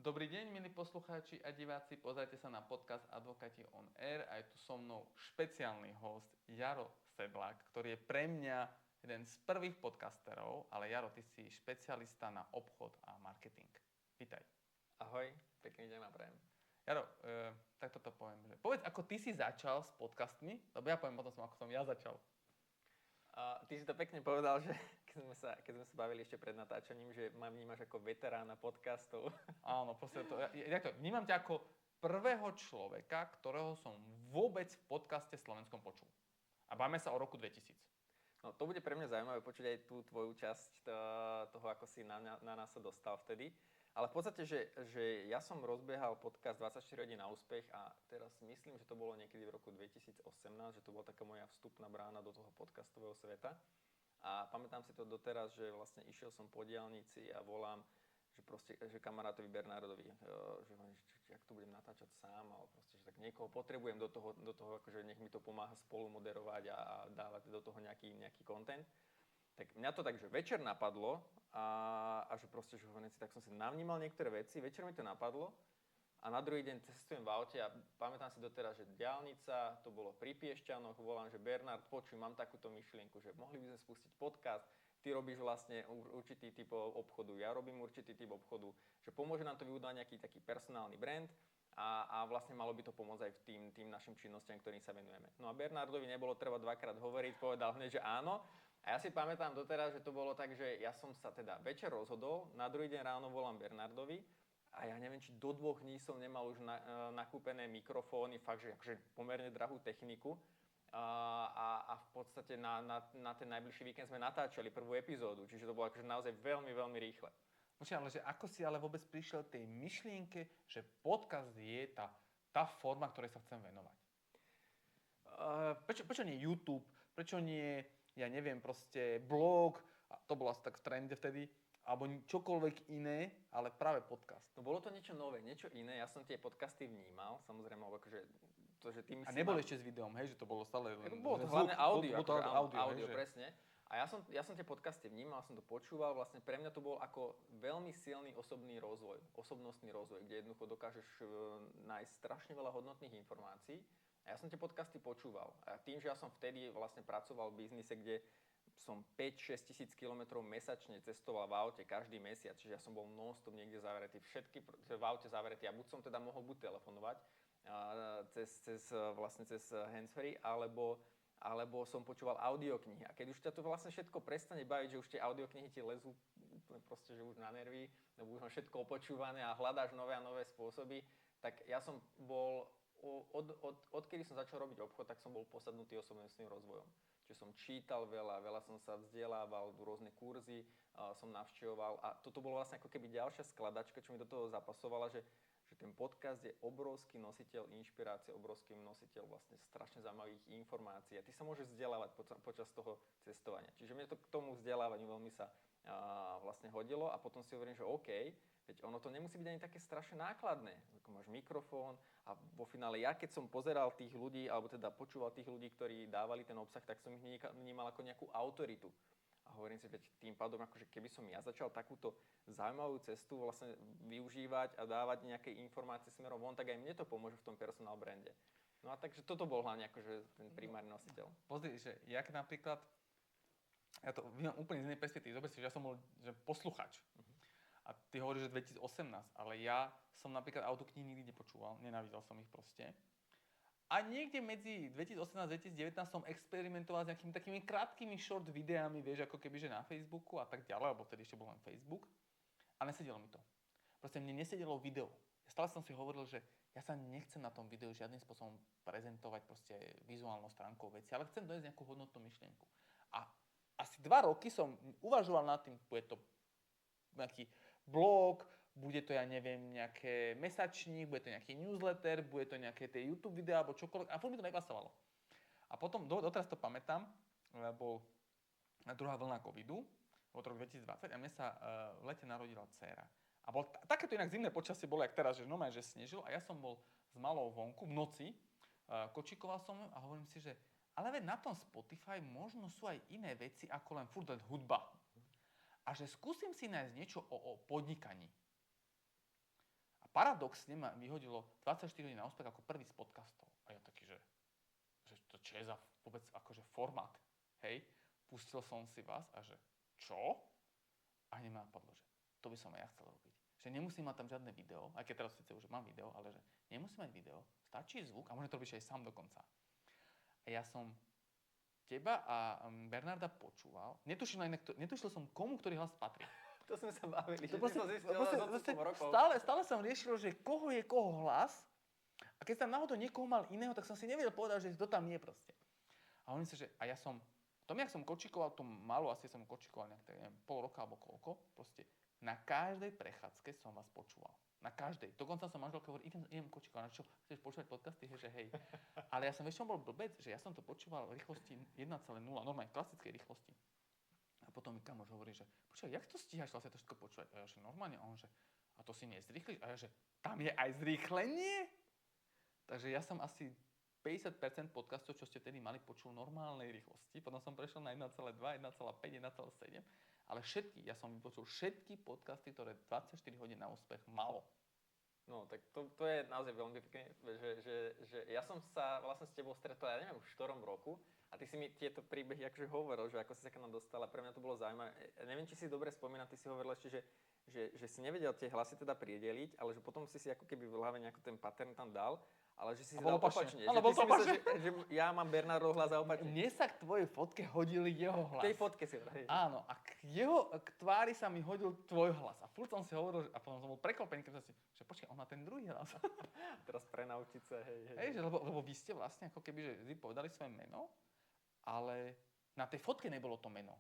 Dobrý deň, milí poslucháči a diváci, pozrite sa na podcast Advokáti on Air a je tu so mnou špeciálny host Jaro Sedlák, ktorý je pre mňa jeden z prvých podcasterov, ale Jaro, ty si špecialista na obchod a marketing. Vítaj. Ahoj, pekný deň vám prajem. Jaro, tak toto poviem, že povedz, ako ty si začal s podcastmi, lebo ja poviem potom, ako som ja začal. Ty si to pekne povedal, že keď sme sa bavili ešte pred natáčaním, že ma vnímaš ako veterána podcastov. Áno, proste to, vnímam ťa ako prvého človeka, ktorého som vôbec v podcaste slovenskom počul. A bavíme sa o roku 2000. No, to bude pre mňa zaujímavé počuť aj tú tvoju časť toho, ako si na nás sa dostal vtedy. Ale v podstate, že ja som rozbiehal podcast 24 hodín na úspech a teraz myslím, že to bolo niekedy v roku 2018, že to bola taká moja vstupná brána do toho podcastového sveta. A pamätám si to doteraz, že vlastne išiel som po diaľnici a volám, že kamarátovi Bernardovi, že ak to budem natáčať sám, ale proste, že tak niekoho potrebujem do toho akože nech mi to pomáha spolu moderovať a dávať do toho nejaký content. Tak mňa to tak, že večer napadlo a že proste, že hovorím si, tak som si navnímal niektoré veci, večer mi to napadlo a na druhý deň cestujem v aute a pamätám si doteraz, že diaľnica, to bolo pri Piešťanoch, volám, že Bernard, počuj, mám takúto myšlienku, že mohli by sme spustiť podcast, ty robíš vlastne určitý typ obchodu, ja robím určitý typ obchodu, že pomôže nám to vybudovať nejaký taký personálny brand a vlastne malo by to pomôcť aj tým našim činnostiam, ktorým sa venujeme. No a Bernardovi nebolo treba dvakrát hovoriť, povedal hneď, že áno. A ja si pamätám doteraz, že to bolo tak, že ja som sa teda večer rozhodol, na druhý deň ráno volám Bernardovi a ja neviem, či do 2 dní som nemal už nakúpené mikrofóny, fakt, že akože pomerne drahú techniku. A v podstate na ten najbližší víkend sme natáčali prvú epizódu, čiže to bolo akože naozaj veľmi, veľmi rýchle. Ale že ako si ale vôbec prišiel tej myšlienke, že podcast je tá forma, ktorej sa chcem venovať? Prečo nie YouTube? Prečo nie, ja neviem, proste blog? To bolo asi tak v trende vtedy. Alebo čokoľvek iné, ale práve podcast. No bolo to niečo nové, niečo iné. Ja som tie podcasty vnímal, samozrejme, akože to, že tým a nebol ešte s videom, hej, že to bolo stále bolo to hlavne audio, audio, presne. A ja som tie podcasty vnímal, som to počúval, vlastne pre mňa to bol ako veľmi silný osobný rozvoj, osobnostný rozvoj, kde jednoducho dokážeš nájsť strašne veľa hodnotných informácií. A ja som tie podcasty počúval. A tým, že ja som vtedy vlastne pracoval v biznise, kde som 5-6 tisíc kilometrov mesačne cestoval v aute každý mesiac, čiže ja som bol non-stop niekde zavretý, všetky v aute zavretý a buď som teda mohol telefonovať cez handsfree, alebo som počúval audioknihy. A keď už ťa to vlastne všetko prestane baviť, že už tie audioknihy ti lezú proste, že už na nervy, lebo už mám všetko opočúvané a hľadáš nové a nové spôsoby, tak ja som bol, odkedy som začal robiť obchod, tak som bol posadnutý osobnostným rozvojom. Čiže som čítal veľa som sa vzdelával, rôzne kurzy som navštevoval a toto bolo vlastne ako keby ďalšia skladačka, čo mi do toho zapasovala, že ten podcast je obrovský nositeľ inšpirácie, obrovský nositeľ vlastne strašne zaujímavých informácií a ty sa môžeš vzdelávať počas toho cestovania. Čiže mne to k tomu vzdelávaniu veľmi sa vlastne hodilo a potom si hovorím, že OK, veď ono to nemusí byť ani také strašne nákladné. Ako máš mikrofón a vo finále ja keď som pozeral tých ľudí, alebo teda počúval tých ľudí, ktorí dávali ten obsah, tak som ich vnímal ako nejakú autoritu. A hovorím si, veď tým pádom, akože keby som ja začal takúto zaujímavú cestu vlastne využívať a dávať nejaké informácie smerom von, tak aj mne to pomôže v tom personal brande. No a takže toto bol hlavne akože ten primárny nositeľ. Pozri, že jak napríklad, ja to vnímam úplne z inej perspektívy, zober si, že ja som bol posluchač. A ty hovoríš, že 2018, ale ja som napríklad autoknihy nikdy nepočúval, nenávidel som ich proste. A niekde medzi 2018 a 2019 som experimentoval s nejakými takými krátkými short videami, vieš, ako keby, že na Facebooku a tak ďalej, alebo vtedy ešte bol len Facebook. A nesedelo mi to. Proste mne nesedelo video. Stále som si hovoril, že ja sa nechcem na tom videu žiadnym spôsobom prezentovať proste vizuálnou stránkou veci, ale chcem dojsť nejakú hodnotnú myšlienku. A asi 2 roky som uvažoval nad tým, bude to nejaký blog, bude to, ja neviem, nejaké mesačník, bude to nejaký newsletter, bude to nejaké tie YouTube videá, alebo čokoľvek. A furt mi to nepasovalo. A potom, doteraz to pamätám, bol druhá vlna covidu, od roku 2020 a mne sa v lete narodila dcéra. A takéto inak zimné počasie bolo, jak teraz, že normálne, že snežilo a ja som bol s malou vonku v noci kočikoval som a hovorím si, že ale veď na tom Spotify možno sú aj iné veci ako len furt len hudba. A že skúsim si nájsť niečo o podnikaní. A paradoxne ma vyhodilo 24 hodín na úspech ako prvý z podcastov. A ja taký, že to čo je za vôbec akože formát, hej? Pustil som si vás a že čo? A hneď ma napadlo, že to by som aj ja chcel robiť. Že nemusím mať tam žiadne video, aj keď teraz síce už mám video, ale že nemusím mať video, stačí zvuk a môžem to robiť aj sám dokonca. A ja som teba a Bernarda počúval. Netušil som, komu ktorý hlas patrí. To sme sa bavili, že To ty to zistil za odstupom rokov. stále som riešil, že koho je koho hlas. A keď som náhodou niekoho mal iného, tak som si nevedel povedať, že kto tam je proste. A hovorím si, že a ja som, v tom, jak som kočikoval tú malú, asi som kočikoval nejak, neviem, pol roka alebo koľko, proste na každej prechádzke som vás počúval. Na každej. Dokonca som manželke hovoril, idem kočikovať, na čo? Chceš počúvať podcasty? Že hej. Ale ja som väčšinou bol blbec, že ja som to počúval v rýchlosti 1,0, normálne v klasickej rýchlosti. A potom mi kamoš hovorí, že počkaj, jak to stíhaš vlastne to všetko počúvať? A ja, že normálne, a on, že a to si nezrýchliš? A ja, že tam je aj zrýchlenie? Takže ja som asi 50% podcastov, čo ste vtedy mali, počul v normálnej rýchlosti. Potom som prešiel na 1,2, 1,5, 1,7. Ale ja som vypočul všetky podcasty, ktoré 24 hodín na úspech malo. No, tak to je naozaj veľmi pekné, že ja som sa vlastne s tebou stretol, ja neviem, už v ktorom roku, a ty si mi tieto príbehy akože hovoril, že ako si sa k nám dostala, pre mňa to bolo zaujímavé. Ja neviem, či si dobre spomínam, ty si hovoril ešte, že si nevedel tie hlasy teda priedeliť, ale že potom si ako keby v hlave nejaký ten pattern tam dal, ale že si dal opačne. Áno, bolo to opačne. Že ja mám Bernardov hlas a opačne. Mne sa k tvojej fotke hodil jeho hlas. V tej fotke si vraj. Áno, a k tvári sa mi hodil tvoj hlas. A furt som si hovoril, a potom som bol prekvapený, keď som si, že počkaj, on má ten druhý hlas. Teraz prenaučiť sa, hej. Hej, lebo vy ste vlastne ako keby, že vy povedali svoje meno, ale na tej fotke nebolo to meno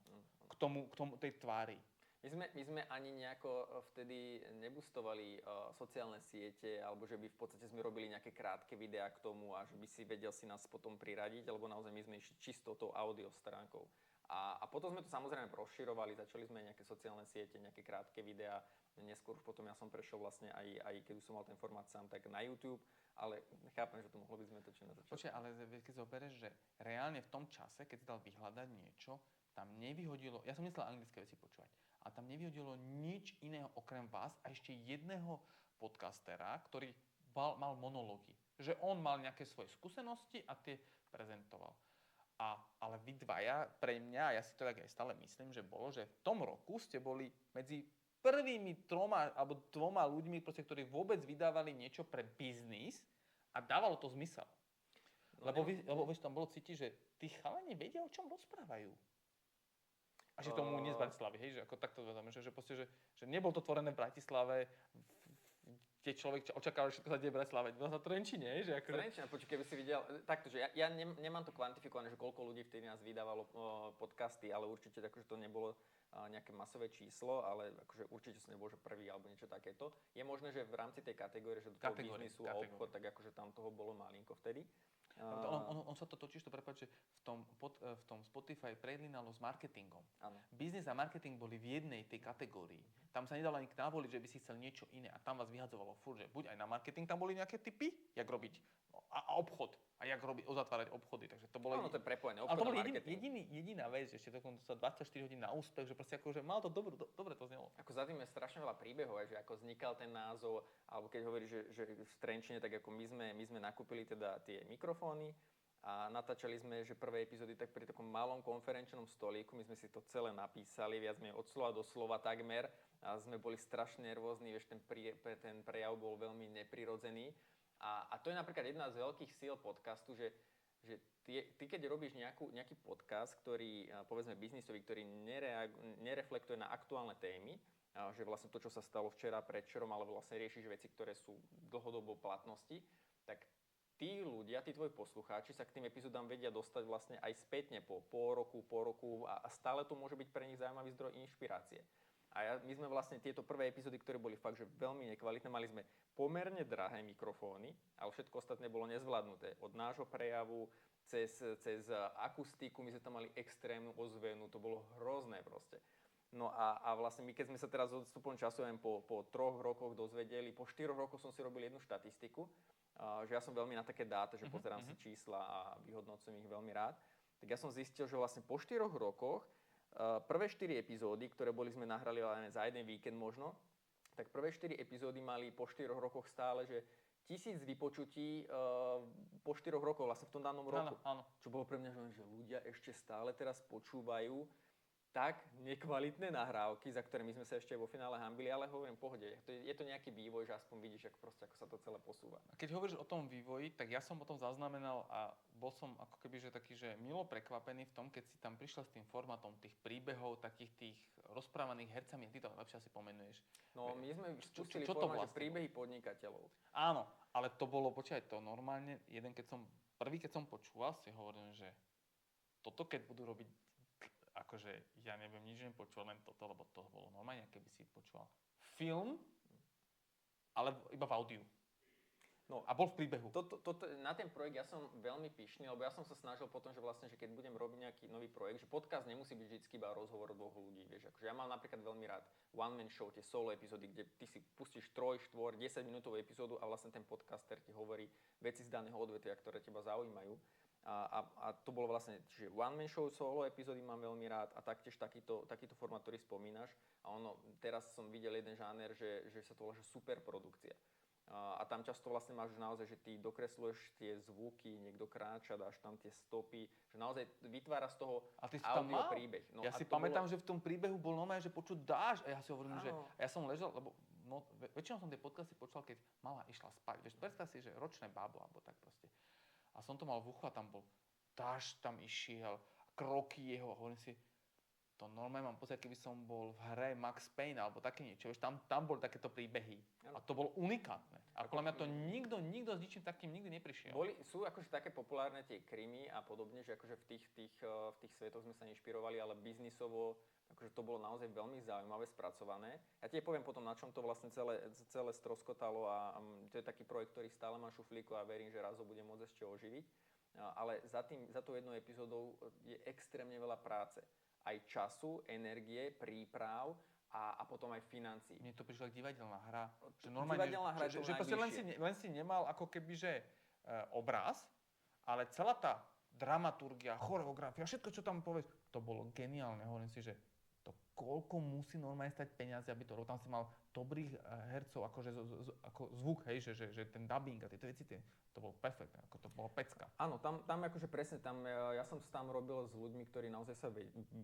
k tomu tej tvári. My sme ani nejako vtedy nebustovali sociálne siete, alebo že by v podstate sme robili nejaké krátke videá k tomu a že by si vedel si nás potom priradiť, alebo naozaj my sme išli čisto tou audio stránkou. A potom sme to samozrejme rozširovali, začali sme nejaké sociálne siete, nejaké krátke videá. Neskôr už potom ja som prešiel vlastne aj keď už som mal ten formát sám, tak na YouTube, ale chápem, že to mohlo byť zmetočné na začiatku. Počkaj, ale keď zoberieš, že reálne v tom čase, keď si dal vyhľadať niečo, tam nevyhodilo, ja som myslel anglické veci počúvať, a tam nevyhodilo nič iného okrem vás a ešte jedného podcastera, ktorý mal monológy. Že on mal nejaké svoje skúsenosti a tie prezentoval. Ale vy dvaja, pre mňa, ja si to tak aj stále myslím, že bolo, že v tom roku ste boli medzi prvými 3 alebo 2 ľuďmi, proste, ktorí vôbec vydávali niečo pre biznis a dávalo to zmysel. No, lebo vieš, tam bolo cítiť, že tí chalani vedia, o čom rozprávajú. A že tomu nie z Bratislavy, hej, že ako takto zvedáme, že nebol to tvorené v Bratislave, kde človek očakával, že všetko sa deje v Bratislave. Bolo sa Trenčine, hej, že ako... Trenčine, počuť, keby si videl, takto, že ja nemám to kvantifikované, že koľko ľudí vtedy nás vydávalo podcasty, ale určite akože to nebolo nejaké masové číslo, ale akože určite som nebol, že prvý alebo niečo takéto. Je možné, že v rámci tej kategórie, že do toho biznisu a obchod, tak akože tam toho bolo malinko vtedy. On sa to totiž to prepáč, že v tom Spotify prelinalo s marketingom. Áno. Biznis a marketing boli v jednej tej kategórii. Tam sa nedalo ani navoliť, že by si chcel niečo iné. A tam vás vyhadzovalo furt, že buď aj na marketing tam boli nejaké tipy, jak robiť a obchod. A jak uzatvárať obchody. Takže to bolo... Áno, to je prepojené. Ale to bolo jediná vec, ešte dokonca 24 hodín na úspech, že proste akože mal to dobre to znelo. Ako za tým je strašne veľa príbehov, že ako vznikal ten názov, alebo keď hovoríš, že v Trenčine, tak ako my sme nakúpili teda tie mikrofóny a natáčali sme, že prvé epizódy tak pri takom malom konferenčnom stolíku, my sme si to celé napísali, viac menej od slova do slova takmer, a sme boli strašne nervózni, vieš, ten prejav bol veľmi neprirodzený. A to je napríklad jedna z veľkých síl podcastu, že ty keď robíš nejaký podcast, ktorý, povedzme biznisový, ktorý nereflektuje na aktuálne témy, že vlastne to, čo sa stalo včera, predvčerom, ale vlastne riešiš veci, ktoré sú dlhodobo platnosti, tak tí ľudia, tí tvoji poslucháči sa k tým epizódám vedia dostať vlastne aj spätne po roku a stále to môže byť pre nich zaujímavý zdroj inšpirácie. A my sme vlastne tieto prvé epizódy, ktoré boli fakt, že veľmi nekvalitné, mali sme pomerne drahé mikrofóny, ale všetko ostatné bolo nezvládnuté. Od nášho prejavu cez akustiku, my sme tam mali extrémnu ozvenu, to bolo hrozné proste. No a vlastne my, keď sme sa teraz odstupom času po 3 rokoch dozvedeli, po 4 rokoch som si robil jednu štatistiku, že ja som veľmi na také dáta, že pozerám si čísla a vyhodnocujem ich veľmi rád, tak ja som zistil, že vlastne po 4 rokoch prvé 4 epizódy, ktoré sme nahrali len za jeden víkend možno, tak prvé 4 epizódy mali po 4 rokoch stále, že 1000 vypočutí po 4 rokoch, vlastne v tom danom roku. Áno. Čo bolo pre mňa, že ľudia ešte stále teraz počúvajú tak nekvalitné nahrávky, za ktoré my sme sa ešte vo finále hanbili, ale hovorím, pohode, je to nejaký vývoj, že aspoň vidíš, ako sa to celé posúva. A keď hovoríš o tom vývoji, tak ja som potom zaznamenal a bol som ako keby, že taký, že milo prekvapený v tom, keď si tam prišiel s tým formátom tých príbehov, takých tých rozprávaných hercami, ty to lepšie asi pomenuješ. No, my sme spustili čo formát, vlastne príbehy podnikateľov. Áno, ale to bolo, počkaj, to normálne, keď som počúval, si hovorím, že toto keď budú robiť, akože ja neviem, nič nepočul, len toto, lebo to bolo normálne, keby si počúval film, ale iba v audiu. No, a bol v príbehu. Na ten projekt ja som veľmi pyšný, lebo ja som sa snažil potom, že vlastne, že keď budem robiť nejaký nový projekt, že podcast nemusí byť vždy iba rozhovor dvoch ľudí, vieš. Akože ja mám napríklad veľmi rád one-man show, tie solo epizódy, kde ty si pustíš 3, 4, 10 minútovú epizódu a vlastne ten podcaster ti hovorí veci z daného odvetvia, ktoré teba zaujímajú. A to bolo vlastne, čiže one-man show, solo epizódy mám veľmi rád a taktiež takýto formát, ktorý spomínaš. A teraz som videl jeden žáner, že sa to volá, že superprodukcia. A tam často vlastne máš naozaj, že ty dokresluješ tie zvuky, niekto kráča, dáš tam tie stopy, že naozaj vytvára z toho audio príbeh. No, ja si pamätám, že v tom príbehu bol normálne, že počuť dážď a ja si hovorím, že ja som ležal, lebo väčšinou som tie podcasty počúval, keď mala išla spať. Vieš, predstav si, že ročné bábo, alebo tak proste. A som to mal v uchu a tam bol dážď, tam išiel, kroky jeho, hovorím si, to normálne mám pocit, keby som bol v hre Max Payne alebo také niečo. Vieš, tam boli takéto príbehy. A to bolo unikátne. A podľa mňa to nikto s ničím takým nikdy neprišiel. Sú akože také populárne tie krimi a podobne, že akože v tých svetoch sme sa inšpirovali, ale biznisovo akože to bolo naozaj veľmi zaujímavé spracované. Ja ti poviem potom, na čom to vlastne celé stroskotalo a to je taký projekt, ktorý stále má šuflíku a verím, že raz ho budem môcť ešte oživiť. Ale za tou jednou epizódou je extrémne veľa práce. Aj času, energie, príprav a potom aj financií. Mne to prišlo ako divadelná hra. Že normálne, divadelná hra je to najvyššie. Len si nemal ako keby, že obraz, ale celá tá dramaturgia, choreografia, všetko, čo tam povieš, to bolo geniálne. Hovorím si, že to koľko musí normálne stať peniaze, aby to robil. Tam si mal dobrých hercov, akože ako zvuk, hej, že ten dubbing a tieto veci, to bolo perfektné, ako to bolo pecka. Áno, tam akože presne, ja som tam robil s ľuďmi, ktorí naozaj sa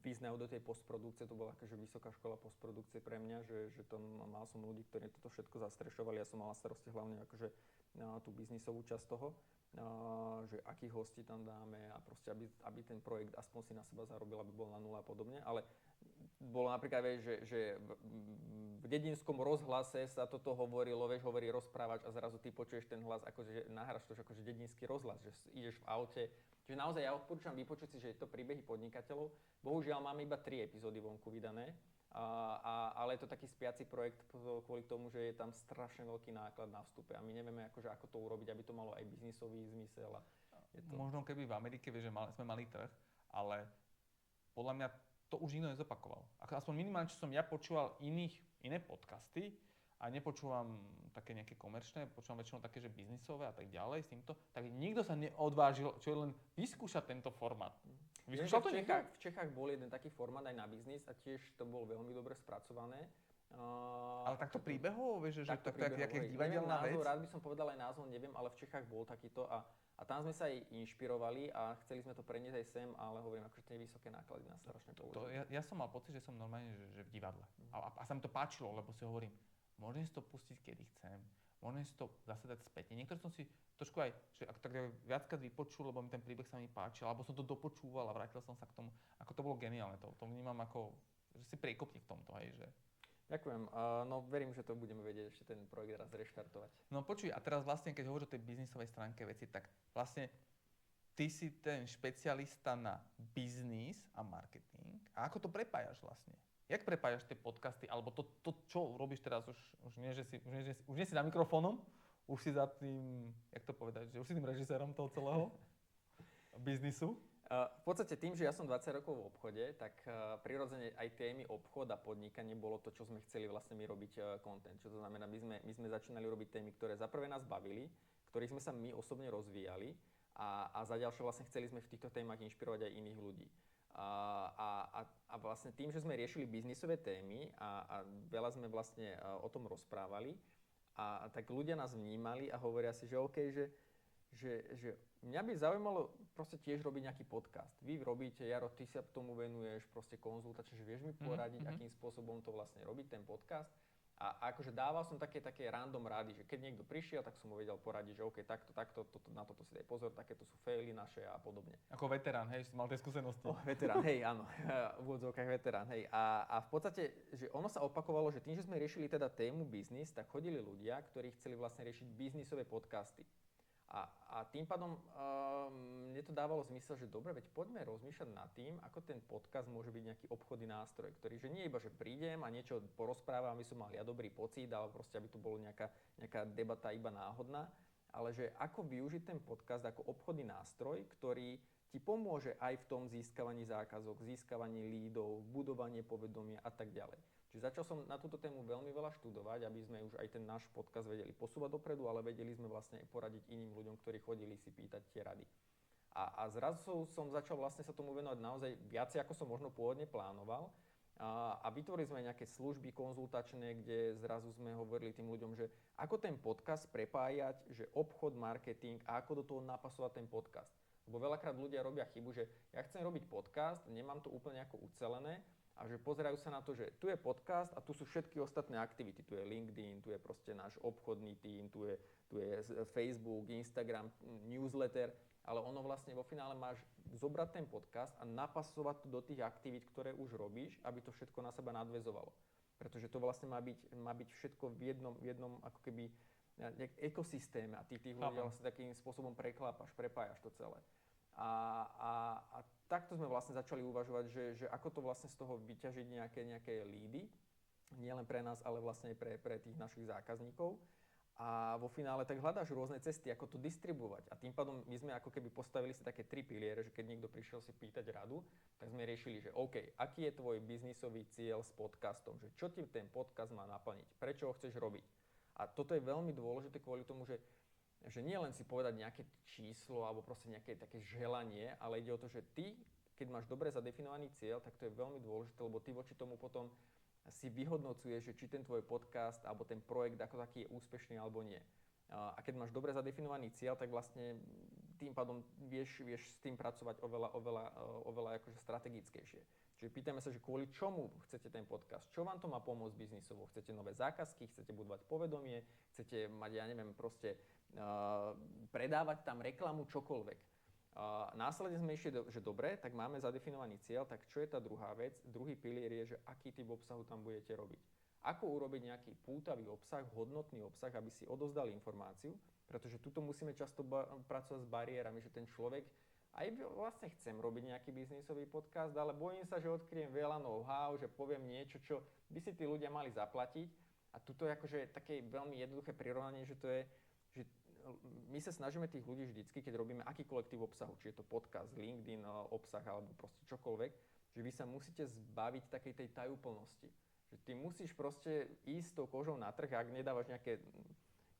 vyznajú do tej postprodukcie, to bola akože vysoká škola postprodukcie pre mňa, že tam mal som ľudí, ktorí toto všetko zastrešovali, ja som mal na starosti hlavne akože tú biznisovú časť toho, že akých hostí tam dáme a proste, aby ten projekt aspoň si na seba zarobil, aby bol na nule a podobne, ale bolo napríklad, vieš, že v dedinskom rozhlase sa toto hovorilo, vieš, hovorí rozprávač a zrazu ty počuješ ten hlas, akože nahráš to akože dedinský rozhlas, že ideš v aute. Čiže naozaj ja odporúčam vypočuť si, že je to príbehy podnikateľov. Bohužiaľ máme iba 3 epizódy vonku vydané, ale je to taký spiaci projekt kvôli tomu, že je tam strašne veľký náklad na vstupe a my nevieme, akože, ako to urobiť, aby to malo aj biznisový zmysel. Možno keby v Amerike, vieš, že sme mali trh, ale podľa mňa to už nikto nezopakoval. Aspoň minimálne, čo som ja počúval iné podcasty a nepočúvam také nejaké komerčné, počúvam väčšinou také, že biznisové a tak ďalej s týmto, tak nikto sa neodvážil, čo je len vyskúšať tento formát. Vyskúšal to niekto? V Čechách bol jeden taký formát aj na biznis a tiež to bolo veľmi dobre spracované. Ale takto príbehov, vieš, že to je divadelná vec? Rád by som povedal aj názov, neviem, ale v Čechách bol takýto a tam sme sa aj inšpirovali a chceli sme to preniesť aj sem, ale hovorím, akože tie vysoké náklady nás strašne použili. Ja som mal pocit, že som normálne že v divadle. A sa mi to páčilo, lebo si hovorím, môžem si to pustiť, kedy chcem, môžem si to zase dať späť. Niektoré som si trošku aj tak viackrát vypočul, lebo mi ten príbeh sa mi páčil, alebo som to dopočúval a vrátil som sa k tomu. Ako to bolo geniálne, to vnímam ako, že si priekopník v tomto, hej, že... Ďakujem. No verím, že to budeme vedieť ešte ten projekt raz reštartovať. No počuj, a teraz vlastne, keď hovoríš o tej biznisovej stránke veci, tak vlastne ty si ten špecialista na biznis a marketing. A ako to prepájaš vlastne? Jak prepájaš tie podcasty? Alebo to čo robíš teraz? Už nie si za mikrofónom? Už si za tým, jak to povedať, že už si tým režisérom toho celého biznisu? V podstate tým, že ja som 20 rokov v obchode, tak prirodzene aj témy obchod a podnikanie bolo to, čo sme chceli vlastne my robiť content. Čo to znamená, my sme začínali robiť témy, ktoré za prvé nás bavili, ktorých sme sa my osobne rozvíjali a za ďalšie vlastne chceli sme v týchto témach inšpirovať aj iných ľudí. A vlastne tým, že sme riešili biznisové témy a veľa sme vlastne o tom rozprávali, a tak ľudia nás vnímali a hovoria si, že OK, že mňa by zaujímalo proste tiež robiť nejaký podcast. Vy robíte, Jaro, ty sa tomu venuješ, proste konzultačne, že vieš mi poradiť, akým spôsobom to vlastne robiť, ten podcast. A akože dával som také random rady, že keď niekto prišiel, tak som mu vedel poradiť, že OK, takto, na toto si daj pozor, takéto sú faily naše a podobne. Ako veterán, hej, si mal tie skúsenosti. Veterán, hej, áno, v úvodzovkách veterán, hej. A v podstate, že ono sa opakovalo, že tým, že sme riešili teda tému biznis, tak chodili ľudia, ktorí chceli vlastne riešiť biznisové podcasty. A tým pádom mne to dávalo zmysel, že dobre, veď poďme rozmýšľať nad tým, ako ten podcast môže byť nejaký obchodný nástroj, ktorý, že nie iba, že prídem a niečo porozprávam, aby som mal ja dobrý pocit, ale proste, aby to bolo nejaká debata iba náhodná, ale že ako využiť ten podcast ako obchodný nástroj, ktorý ti pomôže aj v tom získavaní zákazok, získavaní lídov, budovanie povedomia a tak ďalej. Čiže začal som na túto tému veľmi veľa študovať, aby sme už aj ten náš podcast vedeli posúvať dopredu, ale vedeli sme vlastne poradiť iným ľuďom, ktorí chodili si pýtať tie rady. A zrazu som začal vlastne sa tomu venovať naozaj viacej, ako som možno pôvodne plánoval. A vytvorili sme nejaké služby konzultačné, kde zrazu sme hovorili tým ľuďom, že ako ten podcast prepájať, že obchod, marketing a ako do toho napasovať ten podcast. Lebo veľakrát ľudia robia chybu, že ja chcem robiť podcast, nemám to úplne ako ucelené, a že pozerajú sa na to, že tu je podcast a tu sú všetky ostatné aktivity. Tu je LinkedIn, tu je proste náš obchodný tím, tu je Facebook, Instagram, newsletter, ale ono vlastne vo finále máš zobrať ten podcast a napasovať to do tých aktivít, ktoré už robíš, aby to všetko na seba nadväzovalo. Pretože to vlastne má byť všetko v jednom ako keby ekosystéme a ty tých ľudí vlastne takým spôsobom preklápaš, prepájaš to celé. A takto sme vlastne začali uvažovať, že ako to vlastne z toho vyťažiť nejaké lídy, nielen pre nás, ale vlastne aj pre tých našich zákazníkov. A vo finále tak hľadáš rôzne cesty, ako to distribuovať. A tým pádom my sme ako keby postavili si také 3 piliere, že keď niekto prišiel si pýtať radu, tak sme riešili, že OK, aký je tvoj biznisový cieľ s podcastom, že čo ti ten podcast má naplniť, prečo ho chceš robiť. A toto je veľmi dôležité kvôli tomu, že nie len si povedať nejaké číslo alebo proste nejaké také želanie, ale ide o to, že ty, keď máš dobre zadefinovaný cieľ, tak to je veľmi dôležité, lebo ty voči tomu potom si vyhodnocuješ, že či ten tvoj podcast alebo ten projekt ako taký je úspešný alebo nie. A keď máš dobre zadefinovaný cieľ, tak vlastne tým pádom vieš s tým pracovať oveľa akože strategickejšie. Čiže pýtajme sa, že kvôli čomu chcete ten podcast, čo vám to má pomôcť biznisovo, chcete nové zákazky, chcete budovať povedomie, chcete mať, ja neviem, proste predávať tam reklamu, čokoľvek. Následne sme išli, že dobre, tak máme zadefinovaný cieľ, tak čo je tá druhá vec? Druhý pilier je, že aký typ obsahu tam budete robiť. Ako urobiť nejaký pútavý obsah, hodnotný obsah, aby si odovzdali informáciu, pretože tuto musíme často pracovať s bariérami, že ten človek, aj vlastne chcem robiť nejaký biznisový podcast, ale bojím sa, že odkryjem veľa know-how, že poviem niečo, čo by si tí ľudia mali zaplatiť. A tuto je akože také veľmi jednoduché prirovnanie, že to je, že my sa snažíme tých ľudí vždycky, keď robíme akýkoľvek typ obsahu, či je to podcast, LinkedIn obsah alebo proste čokoľvek, že vy sa musíte zbaviť takej tej tajúplnosti. Že ty musíš proste ísť s tou kožou na trh, ak nedávaš nejaké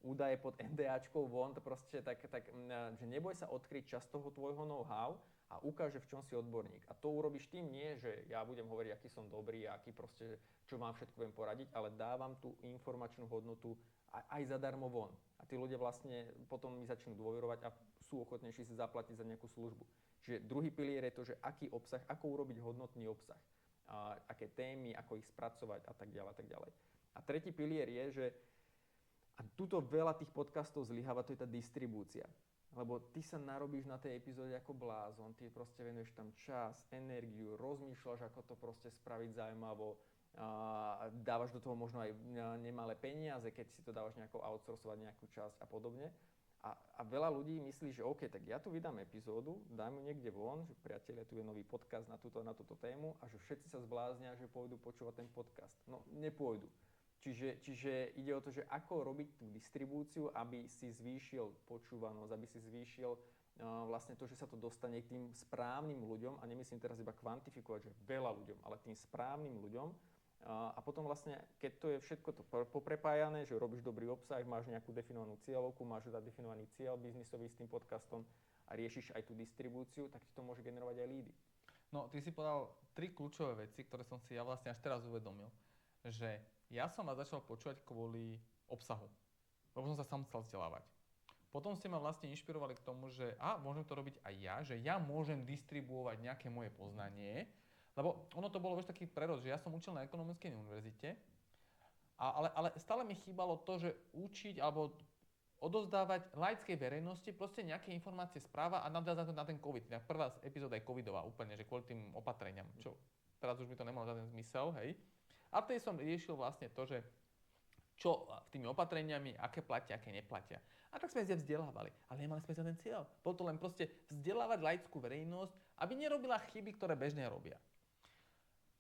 údaje pod NDAčkou von, to proste že neboj sa odkryť časť toho tvojho know-how a ukáže, v čom si odborník. A to urobíš tým nie, že ja budem hovoriť, aký som dobrý a aký proste, čo vám všetko viem poradiť, ale dávam tú informačnú hodnotu aj zadarmo von. A tí ľudia vlastne potom mi začnú dôverovať a sú ochotnejší si zaplatiť za nejakú službu. Čiže druhý pilier je to, že aký obsah, ako urobiť hodnotný obsah, aké témy, ako ich spracovať a tak ďalej, a tak ďalej. A tretí pilier je, že a tuto veľa tých podcastov zlyháva, to je tá distribúcia. Lebo ty sa narobíš na tej epizóde ako blázon, ty proste venuješ tam čas, energiu, rozmýšľaš, ako to proste spraviť zaujímavo, dávaš do toho možno aj nemalé peniaze, keď si to dávaš nejako outsourcovať nejakú časť a podobne. A veľa ľudí myslí, že OK, tak ja tu vydám epizódu, dám ju niekde von, že priatelia, tu je nový podcast na túto tému a že všetci sa zbláznia, že pôjdu počúvať ten podcast. No, nepôjdu. Čiže ide o to, že ako robiť tú distribúciu, aby si zvýšil počúvanosť, aby si zvýšil vlastne to, že sa to dostane k tým správnym ľuďom, a nemyslím teraz iba kvantifikovať, že veľa ľuďom, ale tým správnym ľuďom, A potom vlastne, keď to je všetko to poprepájané, že robíš dobrý obsah, máš nejakú definovanú cieľovku, máš zadefinovaný cieľ biznisový s tým podcastom a riešiš aj tú distribúciu, tak ti to môže generovať aj lídy. No, ty si povedal 3 kľúčové veci, ktoré som si ja vlastne až teraz uvedomil. Že ja som vás začal počúvať kvôli obsahu, lebo som sa sám chcel vzdelávať. Potom ste ma vlastne inšpirovali k tomu, že môžem to robiť aj ja, že ja môžem distribuovať nejaké moje poznanie, lebo ono to bolo taký prerod, že ja som učil na ekonomickej univerzite, ale stále mi chýbalo to, že učiť alebo odovzdávať laickej verejnosti proste nejaké informácie správa a nadviazať to na ten COVID. Prvá epizóda je covidová úplne, že kvôli tým opatreniam, čo teraz už by to nemalo žiaden zmysel, hej. A tej som riešil vlastne to, že čo tými opatreniami, aké platia, aké neplatia. A tak sme sa vzdelávali, ale nemali sme ten cieľ. Bolo to len proste vzdelávať laickú verejnosť, aby nerobila chyby, ktoré bežne robia.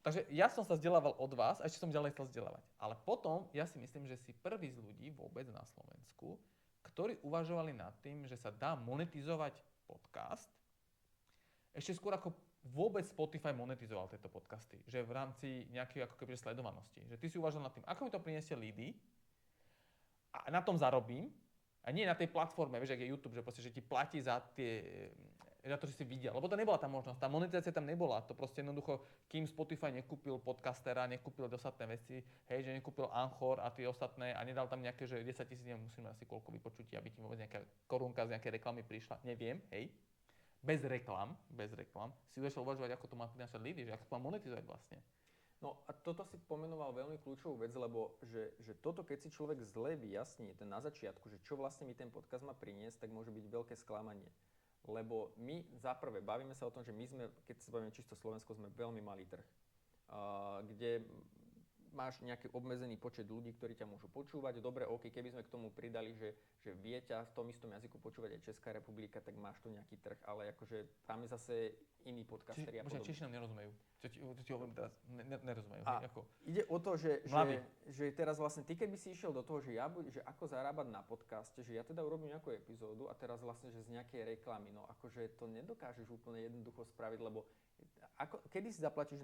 Takže ja som sa vzdelával od vás a ešte som ďalej chcel vzdelávať. Ale potom ja si myslím, že si prvý z ľudí vôbec na Slovensku, ktorí uvažovali nad tým, že sa dá monetizovať podcast, ešte skôr ako vôbec Spotify monetizoval tieto podcasty, že v rámci nejakej ako keby sledovanosti. Že ty si uvažoval nad tým, ako mi to priniesie lídy a na tom zarobím, a nie na tej platforme, vieš, jak je YouTube, že proste, že ti platí za to, že si videl. Lebo to nebola tá možnosť, tá monetizácia tam nebola. To proste jednoducho, kým Spotify nekúpil podcastera, nekúpil ostatné veci, hej, že nekúpil Anchor a tie ostatné a nedal tam nejaké, že 10 000, musíme asi koľko vypočutí, aby ti vôbec nejaká korunka z nejakej reklamy prišla, neviem, hej. Bez reklam, si začal uvažovať, ako to má prinášať lídy, že ako to má monetizovať vlastne. No a toto si pomenoval veľmi kľúčovú vec, lebo že toto, keď si človek zle vyjasní na začiatku, že čo vlastne mi ten podcast má priniesť, tak môže byť veľké sklamanie. Lebo my zaprvé bavíme sa o tom, že my sme, keď sa bavíme čisto Slovensko, sme veľmi malý trh, kde máš nejaký obmedzený počet ľudí, ktorí ťa môžu počúvať. Dobre, OK, keby sme k tomu pridali, že vie ťa v tom istom jazyku počúvať aj Česká republika, tak máš tu nejaký trh, ale akože tam je zase iný podcasteri a podobne. Češi nám nerozumejú. Čo ti hovorím teraz, nerozumejú. Ide o to, že teraz vlastne ty, keby si išiel do toho, že ako zarábať na podcaste, že ja teda urobím nejakú epizódu a teraz vlastne, že z nejakej reklamy, no akože to nedokážeš úplne jednoducho spraviť, lebo kedy si zaplatíš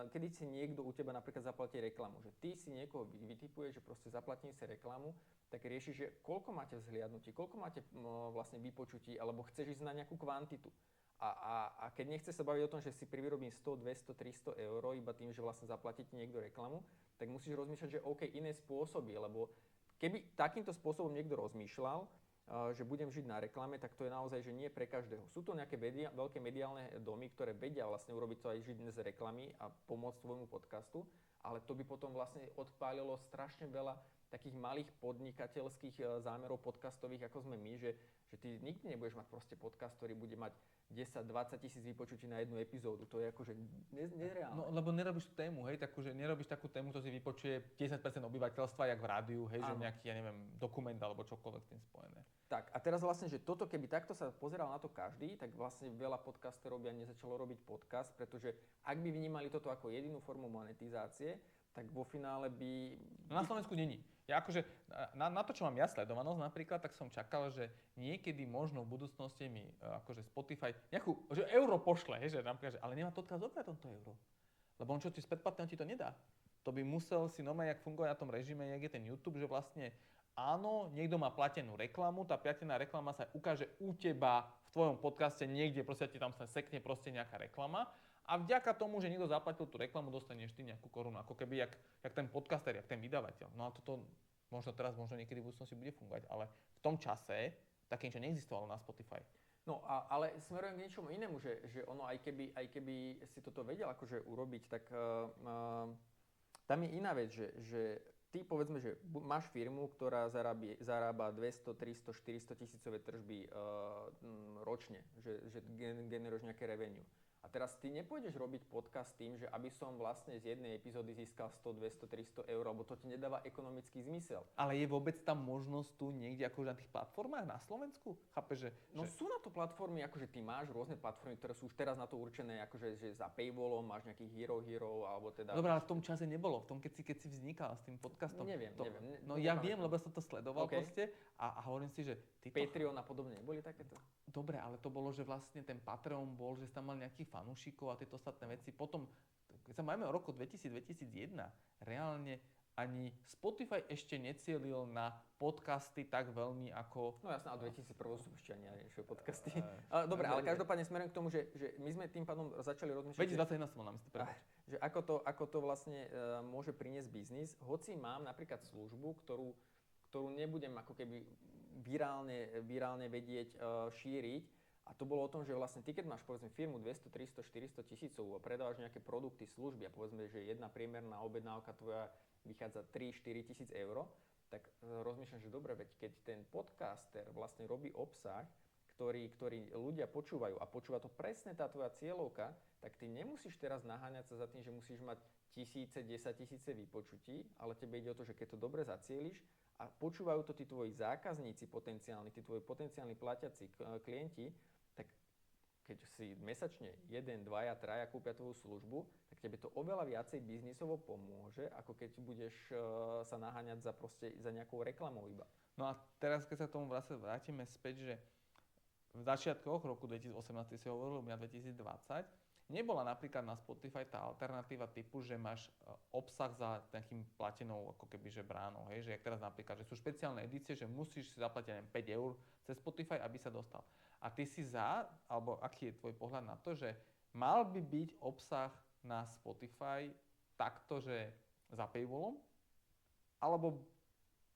kedy si niekto u teba napríklad zaplatí reklamu, že ty si niekoho vytipuješ, že proste zaplatím si reklamu, tak riešiš, že koľko máte vzhliadnutí, koľko máte vlastne vypočutí, alebo chceš ísť na nejakú kvantitu. A keď nechce sa baviť o tom, že si privyrobím 100, 200, 300 eur iba tým, že vlastne zaplatí ti niekto reklamu, tak musíš rozmýšľať, že OK, iné spôsoby, lebo keby takýmto spôsobom niekto rozmýšľal, že budem žiť na reklame, tak to je naozaj, že nie pre každého. Sú to nejaké veľké mediálne domy, ktoré vedia vlastne urobiť to aj žiť z reklamy a pomôcť svojmu podcastu, ale to by potom vlastne odpálilo strašne veľa takých malých podnikateľských zámerov podcastových, ako sme my, že ty nikdy nebudeš mať proste podcast, ktorý bude mať 10-20 tisíc vypočutí na jednu epizódu. To je akože nereálne. No, lebo nerobíš tému, hej, nerobíš takú tému, to si vypočuje 10% obyvateľstva, jak v rádiu, hej, že nejaký, ja neviem, dokument alebo čokoľvek s tým spojené. Tak, a teraz vlastne, že toto, keby takto sa pozeral na to každý, tak vlastne veľa podcasterov by nezačalo robiť podcast, pretože ak by vnímali toto ako jedinú formu monetizácie, tak vo finále by... No na Slovensku není. Ja akože, na to, čo mám ja sledovanosť napríklad, tak som čakal, že niekedy možno v budúcnosti mi akože Spotify že euro pošle, hej, že napríklad, ale nemá to odkiaľ zobrať tomto euro. Lebo on čo ti spätplatného ti to nedá. To by musel si normálne, jak funguje na tom režime, jak je ten YouTube, že vlastne áno, niekto má platenú reklamu, tá platená reklama sa ukáže u teba v tvojom podcaste niekde, proste ti tam sa sekne proste nejaká reklama. A vďaka tomu, že niekto zaplatil tú reklamu, dostaneš ty nejakú korunu. Ako keby jak ten podcaster, jak ten vydavateľ. No a toto možno teraz, možno niekedy v budúcnosti bude fungovať, ale v tom čase také niečo neexistovalo na Spotify. No ale smerujem k niečomu inému, že ono aj keby si toto vedel akože urobiť, tak tam je iná vec, že ty povedzme, že máš firmu, ktorá zarába 200, 300, 400 tisícové tržby ročne, že generuješ nejaké revenue. A teraz ty nepôjdeš robiť podcast tým, že aby som vlastne z jednej epizódy získal 100, 200, 300 eur, lebo to ti nedáva ekonomický zmysel. Ale je vôbec tam možnosť tu niekde akože na tých platformách na Slovensku? Chápeš, že... No sú na to platformy, akože ty máš rôzne platformy, ktoré sú už teraz na to určené, akože že za paywallom máš nejakých Hero, alebo teda... Dobre, ale v tom čase nebolo, v tom, keď si vznikal s tým podcastom. Neviem. No ja viem, lebo som to sledoval proste a hovorím si, že... Patreon a podobne, neboli takéto? Dobre, ale to bolo, že vlastne ten Patreon bol, že si tam mal nejakých fanúšikov a tieto ostatné veci. Potom keď sa máme o roku 2000-2001, reálne ani Spotify ešte necielil na podcasty tak veľmi ako... No jasné, ale 2001 sú ešte ani neriešili podcasty. Dobre, ale každopádne smerujem k tomu, že my sme tým pádom začali rozmýšľať... 2021 som mal na mysle, prepáč. Že ako to vlastne môže priniesť biznis, hoci mám napríklad službu, ktorú nebudem ako keby virálne vedieť šíriť. A to bolo o tom, že vlastne ty, keď máš povedzme firmu 200, 300, 400 tisícovú a predávaš nejaké produkty, služby a povedzme, že jedna priemerná objednávka tvoja vychádza 3-4 tisíc eur, tak rozmýšľam, že dobre, veď keď ten podcaster vlastne robí obsah, ktorý ľudia počúvajú a počúva to presne tá tvoja cieľovka, tak ty nemusíš teraz naháňať sa za tým, že musíš mať 1000, 10 000 vypočutí, ale tebe ide o to, že keď to dobre zacieliš a počúvajú to tí tvoji zákazníci potenciálni, tí tvoji potenciálni platiaci klienti, tak keď si mesačne 1, 2, 3 kúpia tvoju službu, tak tebe to oveľa viacej biznisovo pomôže, ako keď budeš sa naháňať za nejakou reklamou iba. No a teraz, keď sa k tomu vrátime späť, že v začiatkoch roku 2018 si hovoril, mňa 2020, nebola napríklad na Spotify tá alternatíva typu, že máš obsah za takým platenou ako keby že bránou, hej? Že jak teraz napríklad, že sú špeciálne edície, že musíš si zaplatiť 5 eur cez Spotify, aby sa dostal. A ty si alebo aký je tvoj pohľad na to, že mal by byť obsah na Spotify takto, že za paywallom, alebo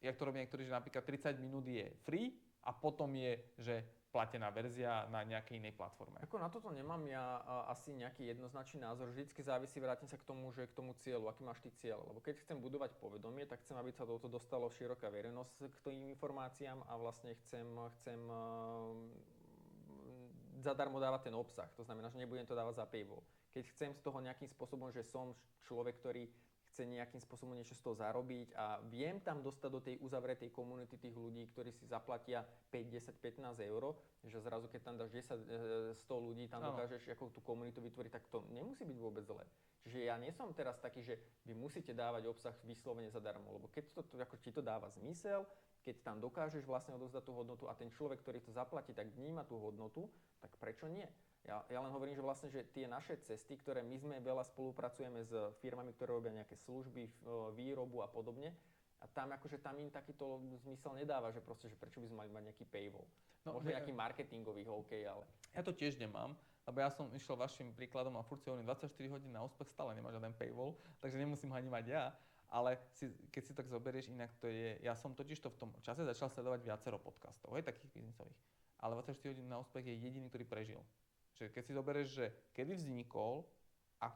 jak to robia niektorí, že napríklad 30 minút je free a potom je, že platená verzia na nejakej inej platforme. Ako na toto nemám ja asi nejaký jednoznačný názor. Vždycky závisí, vrátim sa k tomu, že k tomu cieľu, aký máš ty cieľ. Lebo keď chcem budovať povedomie, tak chcem, aby sa toto dostalo široká verejnosť k tým informáciám a vlastne chcem zadarmo dávať ten obsah. To znamená, že nebudem to dávať za paywall. Keď chcem z toho nejakým spôsobom, že som človek, ktorý chce nejakým spôsobom niečo z toho zarobiť a viem tam dostať do tej uzavretej komunity tých ľudí, ktorí si zaplatia 5, 10, 15 eur, že zrazu keď tam dáš 10, 100 ľudí, tam dokážeš ako tú komunitu vytvoriť, tak to nemusí byť vôbec zle. Čiže ja nie som teraz taký, že vy musíte dávať obsah vyslovene zadarmo, lebo keď ako ti to dáva zmysel, keď tam dokážeš vlastne odozdať tú hodnotu a ten človek, ktorý to zaplatí, tak vníma tú hodnotu, tak prečo nie? Ja len hovorím, že vlastne, že tie naše cesty, ktoré my sme veľa spolupracujeme s firmami, ktoré robia nejaké služby, výrobu a podobne, a tam akože tam im takýto zmysel nedáva, že proste, že prečo by sme mali mať nejaký paywall. No, možno nejaký marketingový, OK, ale... Ja to tiež nemám, lebo ja som išiel vašim príkladom a furt si hovorím 24 hodín na úspech, stále nemá žiaden paywall, takže nemusím ho ani mať ja. Ale keď si tak zoberieš, inak to je... Ja som totiž to v tom čase začal sledovať viacero podcastov, takých biznisových. Ale 24 hodín na úspech je jediný, ktorý prežil. Že keď si zoberieš, že kedy vznikol a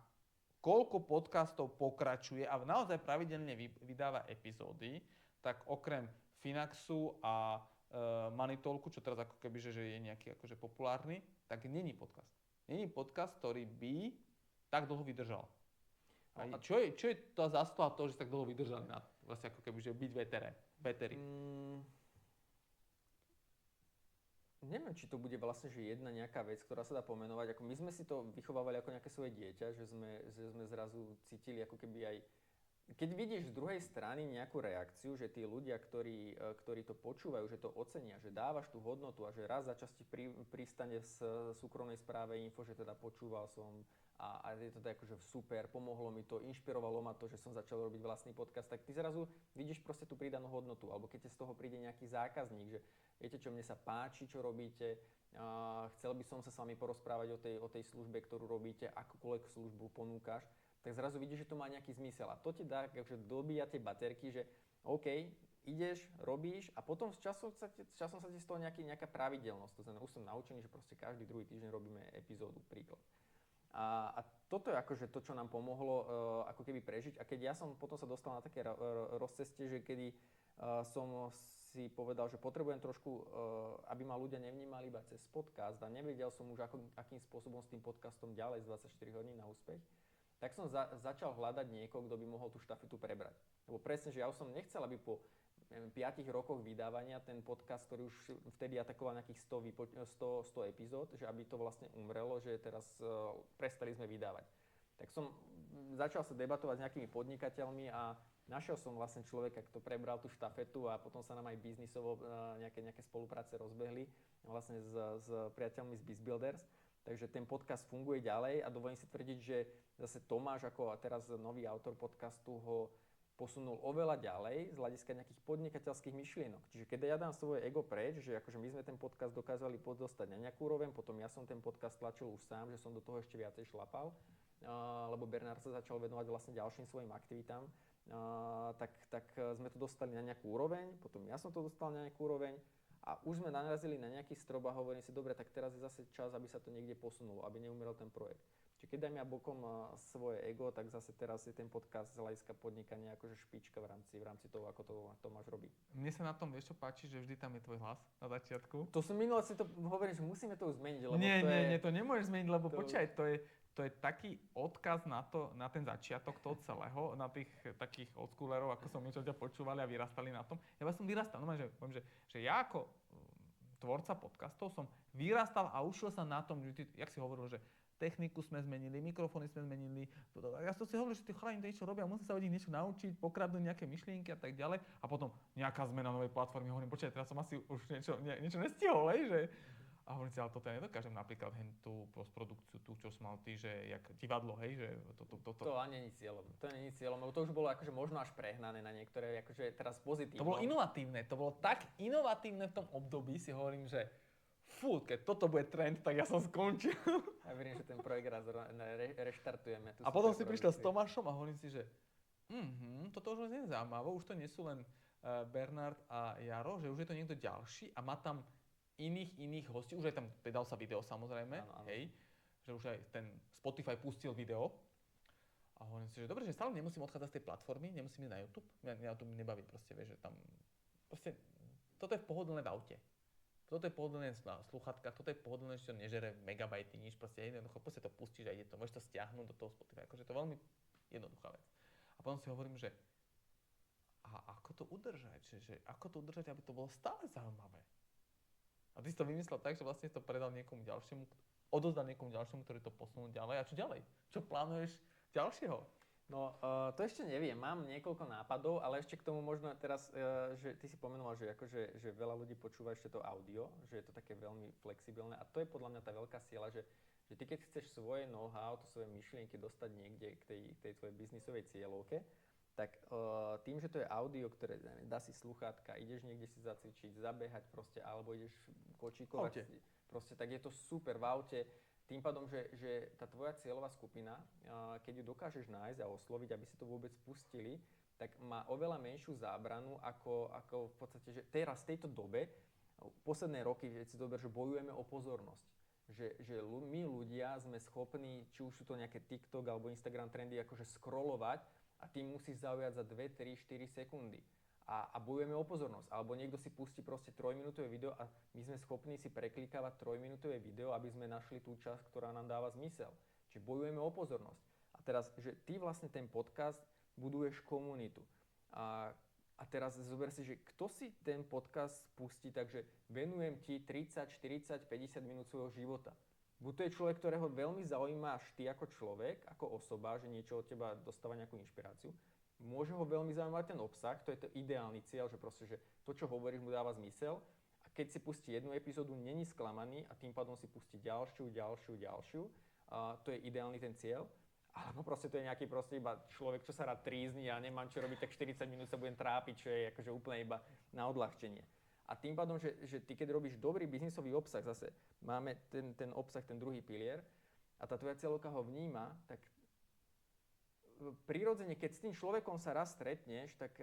koľko podcastov pokračuje a naozaj pravidelne vydáva epizódy, tak okrem Finaxu a Manitolku, čo teraz ako keby, že je nejaký akože populárny, tak není podcast. Není podcast, ktorý by tak dlho vydržal. A čo je tá zásluha toho, že tak dlho vydržali na vlastne ako keby, že byť veterí? Neviem, či to bude vlastne že jedna nejaká vec, ktorá sa dá pomenovať. Ako my sme si to vychovávali ako nejaké svoje dieťa, že sme zrazu cítili ako keby aj... Keď vidíš z druhej strany nejakú reakciu, že tí ľudia, ktorí to počúvajú, že to ocenia, že dávaš tú hodnotu a že raz za čas ti pristane v súkromnej správe info, že teda počúval som a je to tak akože super, pomohlo mi to, inšpirovalo ma to, že som začal robiť vlastný podcast, tak ty zrazu vidíš proste tú pridanú hodnotu. Alebo keď z toho príde nejaký zákazník, že viete čo, mne sa páči, čo robíte, chcel by som sa s vami porozprávať o tej službe, ktorú robíte, akúkoľvek službu ponúkaš, tak zrazu vidíš, že to má nejaký zmysel. A to ti dá, akože dobíja tie baterky, že OK, ideš, robíš a potom s časom sa ti z toho nejaká pravidelnosť. To znamená, už som naučený, že proste každý druhý týždeň robíme epizódu, príklad. A toto je akože to, čo nám pomohlo ako keby prežiť. A keď ja som potom sa dostal na také rozcestie, že kedy som si povedal, že potrebujem trošku, aby ma ľudia nevnímali iba cez podcast a nevedel som už, akým spôsobom s tým podcastom ďalej z 24 hodín na úspech, tak som začal hľadať niekoho, kto by mohol tú štafetu prebrať. Lebo presne, že ja už som nechcel, aby po 5 rokoch vydávania ten podcast, ktorý už vtedy atakoval nejakých 100 epizód, že aby to vlastne umrelo, že teraz prestali sme vydávať. Tak som začal sa debatovať s nejakými podnikateľmi a našiel som vlastne človeka, kto prebral tú štafetu a potom sa nám aj biznisovo nejaké spolupráce rozbehli vlastne s priateľmi z BizBuilders. takže ten podcast funguje ďalej a dovolím si tvrdiť, že zase Tomáš ako teraz nový autor podcastu ho posunul oveľa ďalej z hľadiska nejakých podnikateľských myšlienok. Čiže keď ja dám svoje ego preč, že akože my sme ten podcast dokázali dostať na nejakú úroveň, potom ja som ten podcast tlačil už sám, že som do toho ešte viacej šlapal, lebo Bernard sa začal venovať vlastne ďalším svojim aktivitám, tak sme to dostali na nejakú úroveň, potom ja som to dostal na nejakú úroveň a už sme narazili na nejaký strop a hovorím si, dobre, tak teraz je zase čas, aby sa to niekde posunulo, aby neumrel ten projekt. Čiže keď dám ja bokom svoje ego, tak zase teraz je ten podcast z hľadiska podnikania akože špička v rámci toho, ako to Tomáš robí. Mne sa na tom vieš čo páči, že vždy tam je tvoj hlas na začiatku. To som minule si to hovoril, že musíme to už zmeniť, lebo Nie, to nemôžeš zmeniť, lebo počkaj, to je taký odkaz na ten začiatok toho celého, na tých takých oldschoolerov, ako som my, čo ťa počúvali a vyrastali na tom. Ja som vyrastal, no poviem, že ja ako tvorca podcastov som vyrastal a ušiel sa na tom, že ty, jak si hovoril, že techniku sme zmenili, mikrofóny sme zmenili. Ja som si hovoril, že tí chalani to niečo robia, musím sa od nich niečo naučiť, pokradnúť nejaké myšlienky a tak ďalej. A potom nejaká zmena novej platformy, hovorím, počkaj, teraz som asi už niečo nestihol, že? A hovorím si, ale toto ja nedokážem napríklad tú postprodukciu, tú, čo som mal ty, že jak divadlo, hej, že toto. To ani nie je cieľom, lebo to už bolo akože možno až prehnané na niektoré, akože teraz pozitívne. To bolo inovatívne, to bolo tak inovatívne v tom období, si hovorím, že fú, keď toto bude trend, tak ja som skončil. Ja verím, že ten projekt raz reštartujeme. A potom si prišiel s Tomášom a hovorím si, že toto už nie je zaujímavé, už to nie sú len Bernard a Jaro, že už je to niekto ďalší a má tam iných hostí, už aj tam dal sa video samozrejme, áno. Hej, že už aj ten Spotify pustil video. A hovorím si, že dobre, že stále nemusím odchádzať z tej platformy, nemusím ísť na YouTube, mňa to nebaví proste, vieš, že tam proste, toto je pohodlné v aute. Toto je pohodlné na sluchatkách, toto je pohodlné, že to nežere megabajty, nič, proste jednoducho, proste to pustíš a ide to, môžeš to stiahnuť do toho Spotify, akože to je veľmi jednoduchá vec. A potom si hovorím, že ako to udržať, že ako to udržať, aby to bolo stále zaujímavé. A ty si to vymyslel tak, že vlastne to predal niekomu ďalšiemu, odozdal niekomu ďalšiemu, ktorý to posunul ďalej. A čo ďalej? Čo plánuješ ďalšieho? No, to ešte neviem. Mám niekoľko nápadov, ale ešte k tomu možno teraz, že ty si pomenoval, že, akože, že veľa ľudí počúva ešte to audio, že je to také veľmi flexibilné a to je podľa mňa tá veľká sila, že ty keď chceš svoje know-how, to svoje myšlienky dostať niekde k tej tvojej biznisovej cieľovke, tak tým, že to je audio, ktoré dá si sluchátka, ideš niekde si zacvičiť, zabehať proste, alebo ideš kočíkovať, proste, tak je to super v aute. Tým pádom, že tá tvoja cieľová skupina, keď ju dokážeš nájsť a osloviť, aby si to vôbec pustili, tak má oveľa menšiu zábranu, ako v podstate, že teraz v tejto dobe, posledné roky, že si dober, že bojujeme o pozornosť. Že my ľudia sme schopní, či už sú to nejaké TikTok alebo Instagram trendy, akože scrollovať a tým musíš zaujať za 2, 3, 4 sekundy. A bojujeme o pozornosť. Alebo niekto si pustí proste 3-minútové video a my sme schopní si preklikávať 3-minútové video, aby sme našli tú časť, ktorá nám dáva zmysel. Čiže bojujeme o pozornosť. A teraz, že ty vlastne ten podcast buduješ komunitu. A teraz zober si, že kto si ten podcast pustí, takže venujem ti 30, 40, 50 minút svojho života. Buď to je človek, ktorého veľmi zaujímaš ty ako človek, ako osoba, že niečo od teba dostáva nejakú inšpiráciu. Môže ho veľmi zaujímať ten obsah, to je to ideálny cieľ, že proste, že to, čo hovoríš, mu dáva zmysel. A keď si pustí jednu epizódu, není sklamaný a tým pádom si pustí ďalšiu. To je ideálny ten cieľ. Alebo proste to je nejaký proste iba človek, čo sa rád trízni a nemám čo robiť, tak 40 minút sa budem trápiť, čo je akože úplne iba na odľahčenie. A tým pádom, že ty keď robíš dobrý biznisový obsah, zase máme ten obsah, ten druhý pilier a tá tvoja cieľovka ho vníma, tak prirodzene, keď s tým človekom sa raz stretneš, tak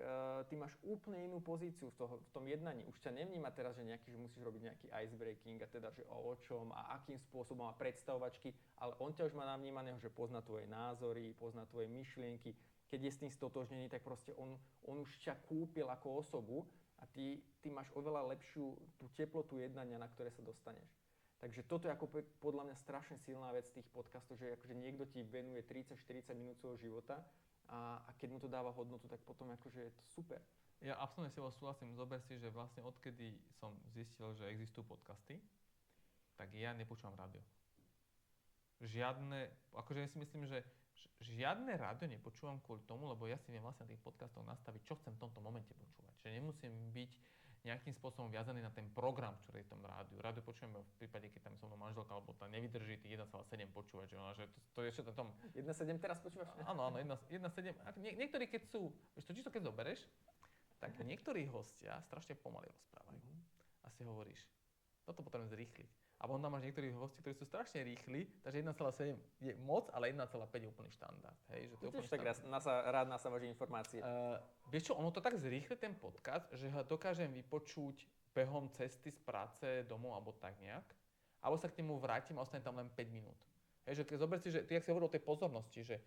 ty máš úplne inú pozíciu v tom jednaní. Už ťa nevníma teraz, že musíš robiť nejaký icebreaking a teda, že o čom a akým spôsobom a predstavovačky, ale on ťa už má navnímaného, že pozná tvoje názory, pozná tvoje myšlienky. Keď je s tým stotožnený, tak proste on už ťa kúpil ako osobu a ty máš oveľa lepšiu tú teplotu jednania, na ktoré sa dostaneš. Takže toto je ako podľa mňa strašne silná vec tých podcastov, že akože niekto ti venuje 30-40 minút svojho života a keď mu to dáva hodnotu, tak potom akože je to super. Ja absolútne s tebou súhlasím. Zober si, že vlastne odkedy som zistil, že existujú podcasty, tak ja nepočúvam rádio. Akože ja si myslím, že žiadne rádio nepočúvam kvôli tomu, lebo ja si viem vlastne na tých podcastoch nastaviť, čo chcem v tomto momente počúvať. Čiže nemusím byť nejakým spôsobom viazaný na ten program, ktorý je v tom rádiu. Rádio počujeme v prípade, keď tam so mnou manželka, alebo tá nevydrží tých 1,7 počúvať, že ona, že to je ešte na tom... 1,7 teraz počúvaš? Áno, 1,7. Niektorí, keď sú, vieš to, čisto keď zoberieš, tak niektorí hostia strašne pomaly rozprávajú. A si hovoríš, toto potrebujem zrýchliť. A potom tam máš niektorých hostí, ktorí sú strašne rýchli, takže 1,7 je moc, ale 1,5 je úplný štandard. Hej, že to je úplný tak rád nasávaš informácie. Vieš čo, ono to tak zrýchli ten podcast, že ho dokážem vypočuť behom cesty z práce domov alebo tak nejak, alebo sa k nemu vrátim a ostane tam len 5 minút. Hej, že keď zober si, že ty, jak si hovoril o tej pozornosti, že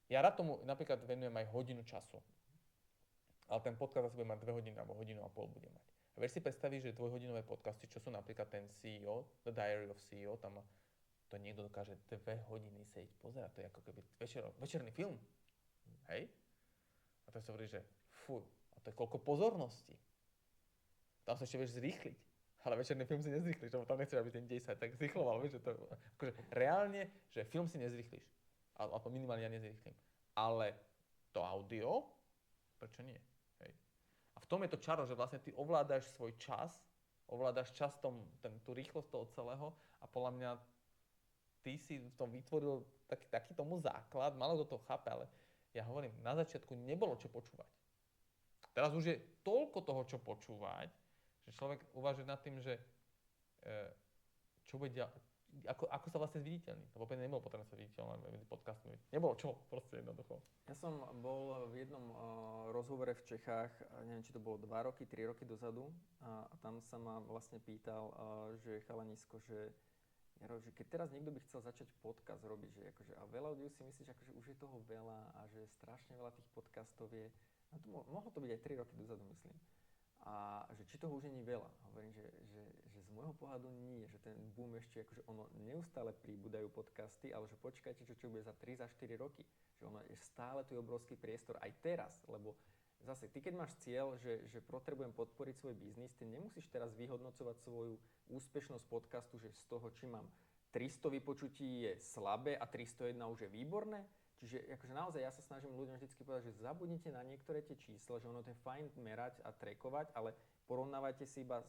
ja rád tomu napríklad venujem aj hodinu času, ale ten podcast asi bude mať 2 hodiny alebo 1,5 hodinu bude mať. A vieš si predstaviť, že dvojhodinové podcasty, čo sú napríklad ten CEO, The Diary of CEO, tam to niekto dokáže 2 hodiny sedieť pozerať, to je ako keby večerný film. Hej? A to si hovorí, že fú, a to je koľko pozornosti. Tam sa ešte vieš zrýchliť, ale večerný film si nezrýchliš, lebo tam nechceš, aby ten dej sa tak zrýchloval, vieš, že to akože reálne, že film si nezrýchliš, alebo minimálne ja nezrýchlim. Ale to audio, prečo nie? V tom je to čaro, že vlastne ty ovládaš svoj čas, tú rýchlosť toho celého a podľa mňa ty si v tom vytvoril taký tomu základ, málo kto to chápe, ale ja hovorím, na začiatku nebolo čo počúvať. Teraz už je toľko toho, čo počúvať, že človek uvažuje nad tým, že čo bude ako sa vlastne zviditeľní. Lebo pevne nebolo potrebné sa viditeľné medzi podcastmi. Nebolo čo, proste jednoducho. Ja som bol v jednom rozhovore v Čechách, neviem, či to bolo 2 roky, 3 roky dozadu, a tam sa ma vlastne pýtal, že chalanisko, že keď teraz niekto by chcel začať podcast robiť, že akože, a veľa ľudí si myslíš, akože už je toho veľa a že strašne veľa tých podcastov je. A to mohlo to byť aj 3 roky dozadu, myslím. A že či toho už nie je veľa. Hovorím, že z môjho pohľadu nie, že ten boom ešte, akože ono neustále pribúdajú podcasty, ale že počkajte, čo bude za 3, za 4 roky. Že ono je stále tu obrovský priestor aj teraz, lebo zase ty keď máš cieľ, že potrebujem podporiť svoj biznis, ty nemusíš teraz vyhodnocovať svoju úspešnosť podcastu, že z toho, či mám 300 vypočutí je slabé a 301 už je výborné. Čiže akože naozaj ja sa snažím ľuďom vždycky povedať, že zabudnite na niektoré tie čísla, že ono to je fajn merať a trackovať, ale porovnávajte si iba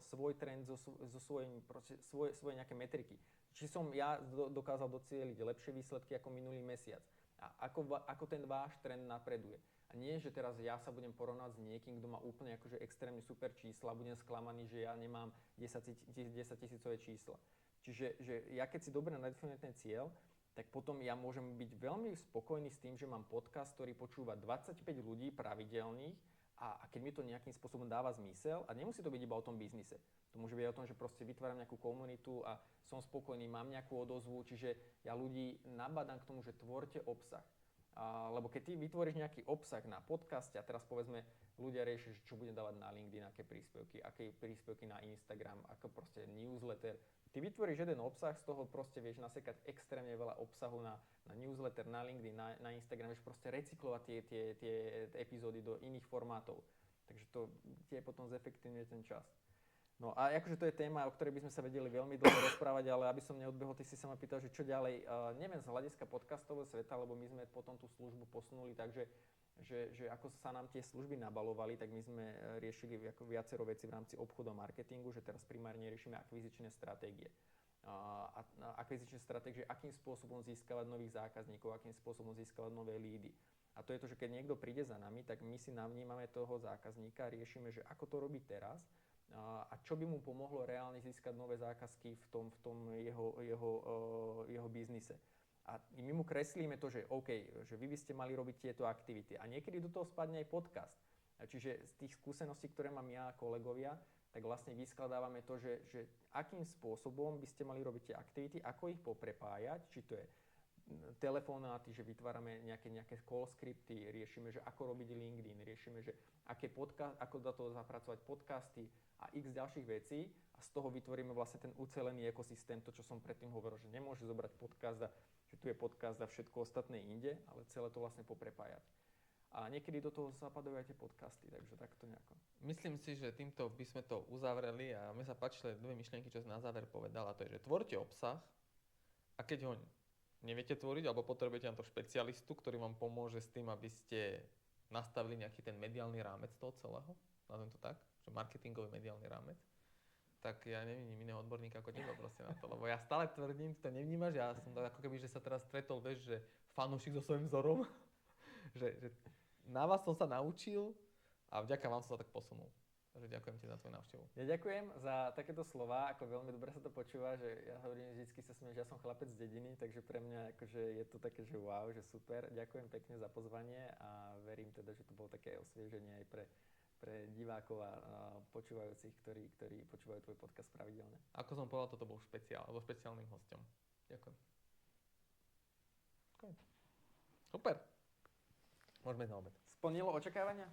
svoj trend so svojimi, svoje nejaké metriky. Či som ja dokázal docieliť lepšie výsledky ako minulý mesiac a ako ten váš trend napreduje. A nie, že teraz ja sa budem porovnať s niekým, kto má úplne akože extrémne super čísla a budem sklamaný, že ja nemám 10 tisícové čísla. Čiže že ja keď si dobre nadefinujem ten cieľ, tak potom ja môžem byť veľmi spokojný s tým, že mám podcast, ktorý počúva 25 ľudí pravidelných a keď mi to nejakým spôsobom dáva zmysel, a nemusí to byť iba o tom biznise. To môže byť o tom, že proste vytváram nejakú komunitu a som spokojný, mám nejakú odozvu, čiže ja ľudí nabádam k tomu, že tvorte obsah. Lebo keď ty vytvoríš nejaký obsah na podcaste a teraz povedzme ľudia riešia, čo budem dávať na LinkedIn, aké príspevky na Instagram, ako proste newsletter. Ty vytvoríš jeden obsah, z toho proste vieš nasekať extrémne veľa obsahu na newsletter, na LinkedIn, na Instagram, vieš proste recyklovať tie epizódy do iných formátov. Takže to tie potom zefektívňuje ten čas. No a akože to je téma, o ktorej by sme sa vedeli veľmi dlho rozprávať, ale aby som neodbehol, ty si sa ma pýtal, že čo ďalej. Neviem z hľadiska podcastového sveta, lebo my sme potom tú službu posunuli, takže že ako sa nám tie služby nabalovali, tak my sme riešili viacero veci v rámci obchodu a marketingu, že teraz primárne riešime akvizičné stratégie. Akvizičné stratégie, akým spôsobom získavať nových zákazníkov, akým spôsobom získavať nové lídy. A to je to, že keď niekto príde za nami, tak my si navnímame toho zákazníka, riešime, že ako to robí teraz a čo by mu pomohlo reálne získať nové zákazky v tom jeho biznise. A my mu kreslíme to, že OK, že vy by ste mali robiť tieto aktivity. A niekedy do toho spadne aj podcast. Čiže z tých skúseností, ktoré mám ja a kolegovia, tak vlastne vyskladávame to, že akým spôsobom by ste mali robiť tie aktivity, ako ich poprepájať, či to je telefonáty, že vytvárame nejaké call scripty, riešime, že ako robiť LinkedIn, riešime, že ako do toho zapracovať podcasty a x ďalších vecí a z toho vytvoríme vlastne ten ucelený ekosystém, to čo som predtým hovoril, že nemôže zobrať podcast a že tu je podcast a všetko ostatné inde, ale celé to vlastne poprepájať. A niekedy do toho zapadajú aj tie podcasty, takže takto nejako. Myslím si, že týmto by sme to uzavreli a mne sa páčili 2 myšlienky, čo si na záver povedal, a to je, že tvorte obsah a keď ho neviete tvoriť, alebo potrebujete na to špecialistu, ktorý vám pomôže s tým, aby ste nastavili nejaký ten mediálny rámec toho celého, nazvem to tak, čo marketingový mediálny rámec, tak ja nevidím iného odborníka ako teba proste na to, lebo ja stále tvrdím, ty to nevnímaš, ja som tak ako keby, že sa teraz stretol, vieš, že fanúšik so svojím vzorom, že na vás som sa naučil a vďaka vám som sa tak posunul. Takže ďakujem ti za tvoju návštevu. Ja ďakujem za takéto slova, ako veľmi dobre sa to počúva, že ja hovorím, vždycky sa smiem, že ja som chlapec z dediny, takže pre mňa akože je to také, že wow, že super. Ďakujem pekne za pozvanie a verím teda, že to bolo také osvieženie aj pre divákov a počúvajúcich, ktorí počúvajú tvoj podcast pravidelne. Ako som povedal, toto bol špeciál, alebo špeciálnym hosťom. Ďakujem. Super. Môžeme ísť na obed. Splnilo očakávania?